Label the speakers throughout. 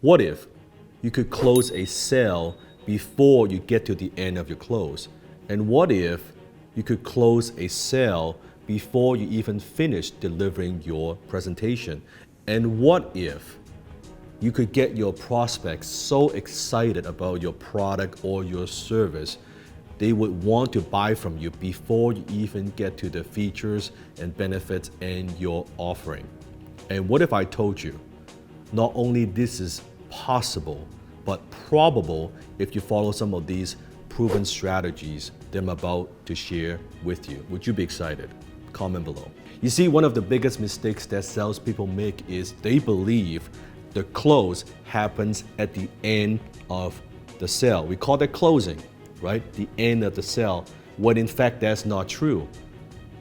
Speaker 1: What if you could close a sale before you get to the end of your close? And what if you could close a sale before you even finish delivering your presentation? And what if you could get your prospects so excited about your product or your service, they would want to buy from you before you even get to the features and benefits and your offering? And what if I told you, not only this is possible, but probable if you follow some of these proven strategies that I'm about to share with you? Would you be excited? Comment below. You see, one of the biggest mistakes that salespeople make is they believe the close happens at the end of the sale. We call that closing, right? The end of the sale, when in fact that's not true.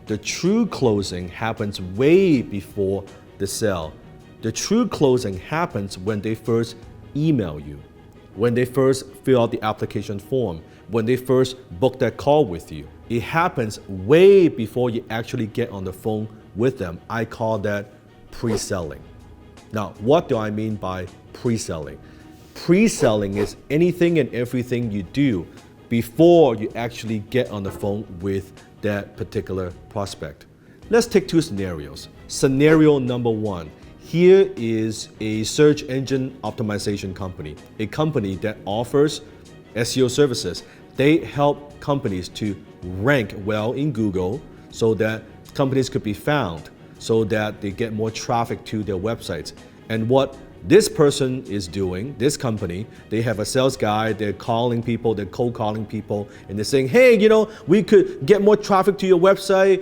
Speaker 1: The true closing happens way before the sale. The true closing happens when they first email you, when they first fill out the application form, when they first book that call with you. It happens way before you actually get on the phone with them. I call that pre-selling. Now, what do I mean by pre-selling? Pre-selling is anything and everything you do before you actually get on the phone with that particular prospect. Let's take two scenarios. Scenario number one. Here is a search engine optimization company, a company that offers SEO services. They help companies to rank well in Google so that companies could be found, so that they get more traffic to their websites. And what this person is doing, this company, they have a sales guy, they're calling people, they're cold calling people, and they're saying, hey, we could get more traffic to your website,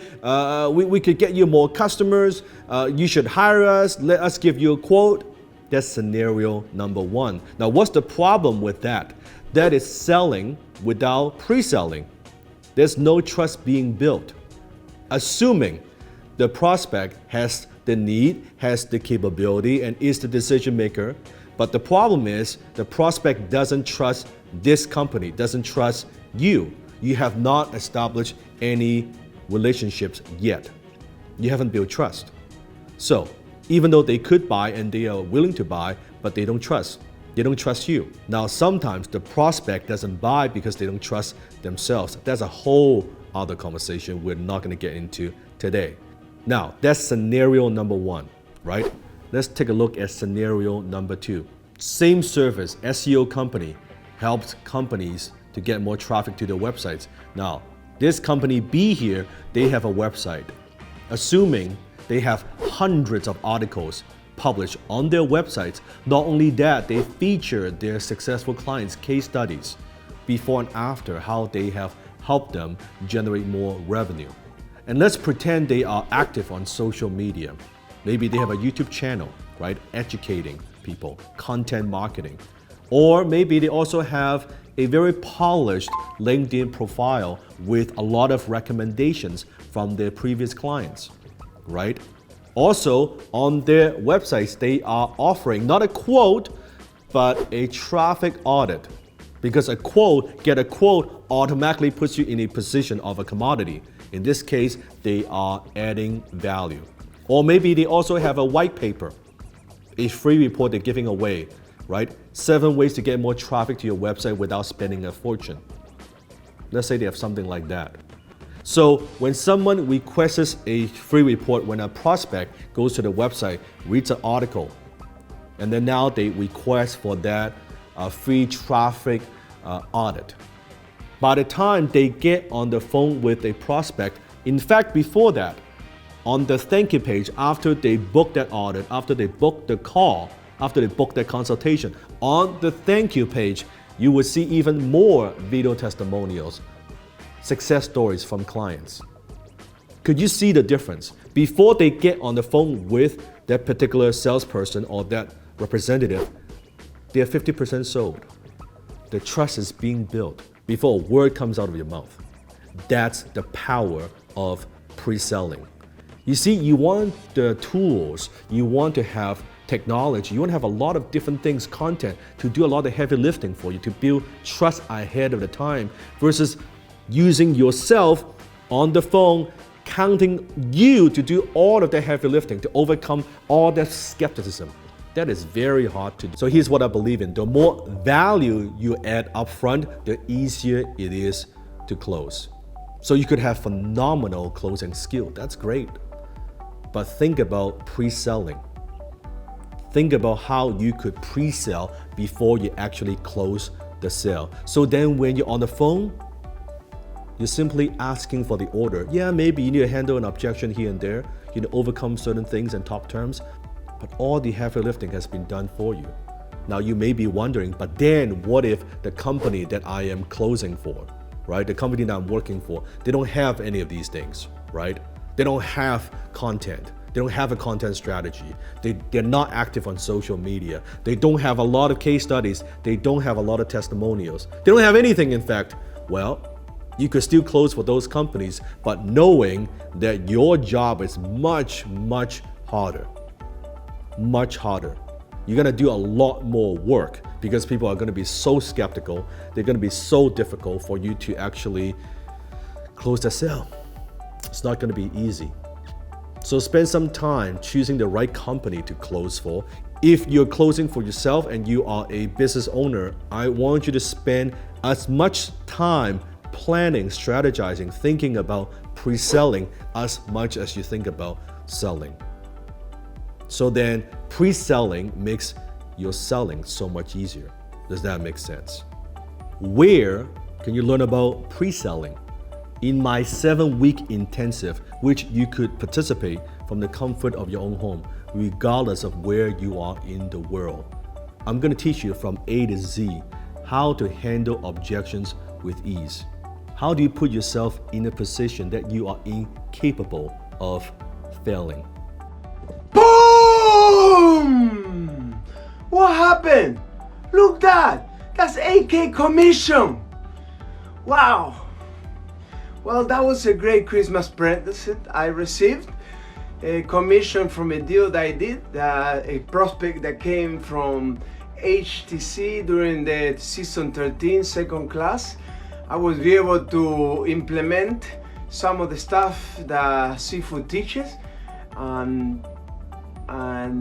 Speaker 1: we could get you more customers, you should hire us, let us give you a quote. That's scenario number one. Now, what's the problem with that? That is selling without pre-selling. There's no trust being built. Assuming the prospect has the need, has the capability, and is the decision maker. But the problem is the prospect doesn't trust this company, doesn't trust you. You have not established any relationships yet. You haven't built trust. So even though they could buy and they are willing to buy, but they don't trust. They don't trust you. Now, sometimes the prospect doesn't buy because they don't trust themselves. That's a whole other conversation we're not going to get into today. Now, that's scenario number one, right? Let's take a look at scenario number two. Same service, SEO company helps companies to get more traffic to their websites. Now, this company B here, they have a website. Assuming they have hundreds of articles published on their websites. Not only that, they feature their successful clients' case studies before and after, how they have helped them generate more revenue. And let's pretend they are active on social media. Maybe they have a YouTube channel, right? Educating people, content marketing. Or maybe they also have a very polished LinkedIn profile with a lot of recommendations from their previous clients, right? Also, on their websites, they are offering not a quote, but a traffic audit. Because get a quote automatically puts you in a position of a commodity. In this case, they are adding value. Or maybe they also have a white paper, a free report they're giving away, right? 7 ways to get more traffic to your website without spending a fortune. Let's say they have something like that. So when someone requests a free report, when a prospect goes to the website, reads an article, and then now they request for that free traffic audit. By the time they get on the phone with a prospect, in fact, before that, on the thank you page, after they book that audit, after they book the call, after they book that consultation, on the thank you page, you will see even more video testimonials, success stories from clients. Could you see the difference? Before they get on the phone with that particular salesperson or that representative, they are 50% sold. The trust is being built before a word comes out of your mouth. That's the power of pre-selling. You see, you want the tools, you want to have technology, you want to have a lot of different things, content, to do a lot of heavy lifting for you, to build trust ahead of the time, versus using yourself on the phone, counting you to do all of the heavy lifting, to overcome all that skepticism. That is very hard to do. So here's what I believe in. The more value you add upfront, the easier it is to close. So you could have phenomenal closing skill. That's great. But think about pre-selling. Think about how you could pre-sell before you actually close the sale. So then when you're on the phone, you're simply asking for the order. Yeah, maybe you need to handle an objection here and there, you know, overcome certain things and talk terms, but all the heavy lifting has been done for you. Now you may be wondering, but then what if the company that I am closing for, right? The company that I'm working for, they don't have any of these things, right? They don't have content. They don't have a content strategy. They're not active on social media. They don't have a lot of case studies. They don't have a lot of testimonials. They don't have anything, in fact. Well, you could still close for those companies, but knowing that your job is much, much harder. Much harder. You're gonna do a lot more work because people are gonna be so skeptical. They're gonna be so difficult for you to actually close the sale. It's not gonna be easy. So spend some time choosing the right company to close for. If you're closing for yourself and you are a business owner, I want you to spend as much time planning, strategizing, thinking about pre-selling as much as you think about selling. So then pre-selling makes your selling so much easier. Does that make sense? Where can you learn about pre-selling? In my 7-week intensive, which you could participate from the comfort of your own home, regardless of where you are in the world. I'm gonna teach you from A to Z how to handle objections with ease. How do you put yourself in a position that you are incapable of failing?
Speaker 2: Boom! What happened? Look that! That's 8K commission! Wow! Well, that was a great Christmas present I received. A commission from a deal that I did, a prospect that came from HTC during the season 13 second class. I was able to implement some of the stuff that Seafood teaches, and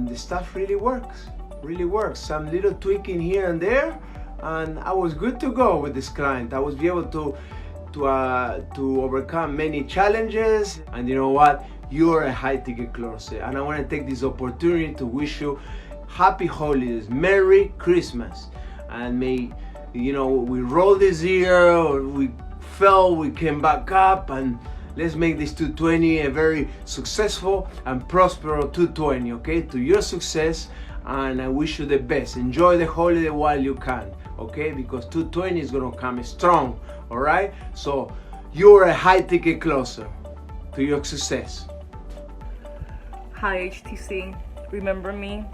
Speaker 2: the stuff really works. Some little tweaking here and there, and I was good to go with this client. I was able to overcome many challenges, and you know what? You're a high-ticket closer, and I want to take this opportunity to wish you happy holidays, Merry Christmas, and may we roll this year, we fell, we came back up, and let's make this 220 a very successful and prosperous 220, okay? To your success, and I wish you the best. Enjoy the holiday while you can, okay? Because 220 is gonna come strong, all right? So you're a high ticket closer to your success.
Speaker 3: Hi HTC, remember me?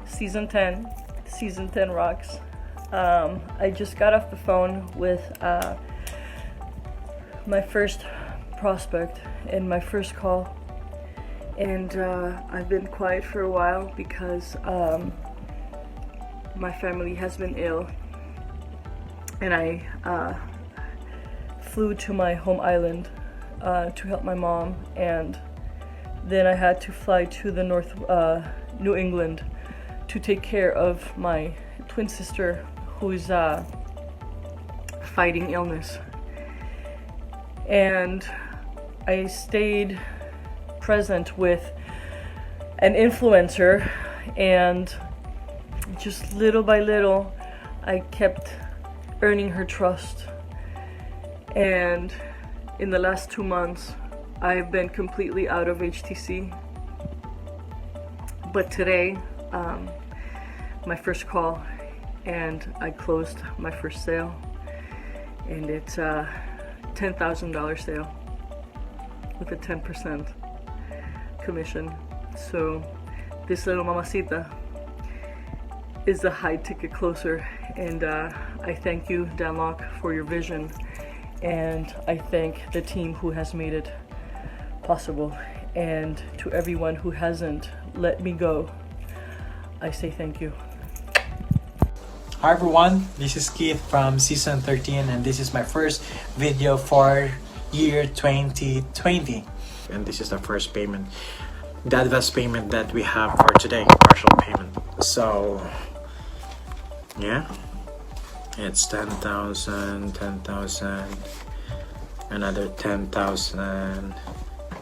Speaker 3: Season 10 rocks. I just got off the phone with my first prospect in my first call, and I've been quiet for a while because my family has been ill, and I flew to my home island to help my mom, and then I had to fly to the New England to take care of my twin sister who's fighting illness. And I stayed present with an influencer, and just little by little I kept earning her trust. And in the last 2 months I've been completely out of HTC, but today my first call, and I closed my first sale, and it's a $10,000 sale with a 10% commission. So this little mamacita is a high ticket closer, and I thank you, Dan Locke, for your vision, and I thank the team who has made it possible, and to everyone who hasn't let me go, I say thank you.
Speaker 4: Hi everyone, this is Keith from season 13, and this is my first video for year 2020. And this is the first payment, the advance payment that we have for today, partial payment. So yeah, it's 10,000, 10,000, another 10,000,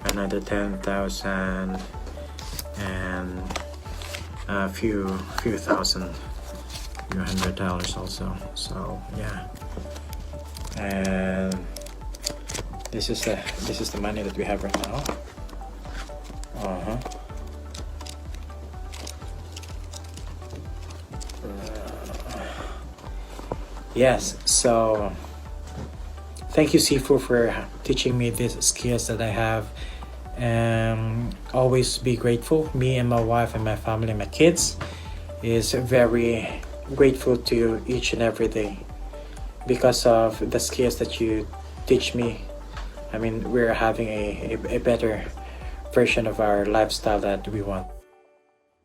Speaker 4: another 10,000, and a few thousand, few $100 also. So yeah, and this is the money that we have right now. Yes, so thank you, Sifu, for teaching me these skills that I have. Always be grateful. Me and my wife and my family, my kids, is very grateful to you each and every day because of the skills that you teach me. I mean, we're having a better version of our lifestyle that we want.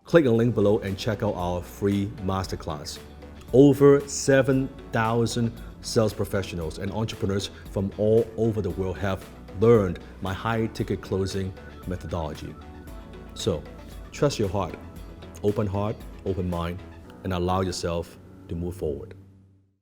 Speaker 1: Click the link below and check out our free masterclass. Over 7,000 sales professionals and entrepreneurs from all over the world have learned my high-ticket closing methodology. So, trust your heart, open mind, and allow yourself to move forward.